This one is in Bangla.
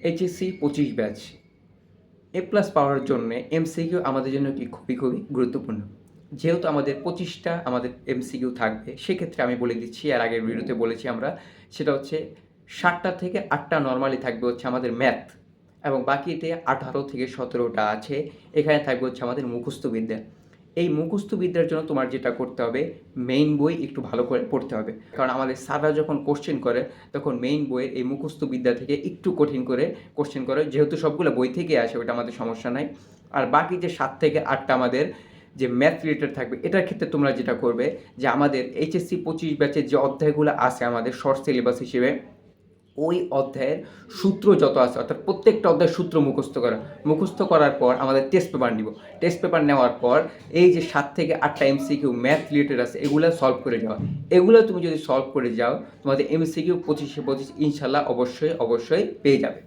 এইচএসসি 25 ব্যাচ এ প্লাস পাওয়ার জন্যে এমসিকিউ আমাদের জন্য কি খুবই গুরুত্বপূর্ণ। যেহেতু আমাদের 25টা আমাদের এমসিকিউ থাকবে, সেক্ষেত্রে আমি বলে দিচ্ছি, এর আগের ভিডিওতে বলেছি আমরা, সেটা হচ্ছে 7টা থেকে 8টা নরমালি থাকবে হচ্ছে আমাদের ম্যাথ এবং বাকিতে 18 থেকে 17টা আছে। এখানে থাকবে হচ্ছে আমাদের মুখস্থ বিদ্যা। এই মুখস্থ বিদ্যার জন্য তোমার যেটা করতে হবে, মেইন বই একটু ভালো করে পড়তে হবে। কারণ আমাদের স্যাররা যখন কোশ্চেন করে, তখন মেইন বইয়ের এই মুখস্থ বিদ্যা থেকে একটু কঠিন করে কোশ্চেন করে। যেহেতু সবগুলো বই থেকে আসে, ওটা আমাদের সমস্যা নাই। আর বাকি যে 7 থেকে 8টা আমাদের যে ম্যাথ রিলেটেড থাকবে, এটার ক্ষেত্রে তোমরা যেটা করবে যে আমাদের এইচএসসি 25 ব্যাচের যে অধ্যায়গুলো আছে আমাদের শর্ট সিলেবাস হিসেবে, ওই অধ্যায়ের সূত্র যত আছে, অর্থাৎ প্রত্যেকটা অধ্যায়ের সূত্র মুখস্থ করার পর আমাদের টেস্ট পেপার নিব। টেস্ট পেপার নেওয়ার পর এই যে 7 থেকে 8টা এমসিকিউ ম্যাথ রিলেটেড আছে, এগুলো সলভ করে যাওয়া। এগুলো তুমি যদি সলভ করে যাও, তোমাদের এমসিকিউ 25-এ 25 ইনশাল্লাহ অবশ্যই পেয়ে যাবে।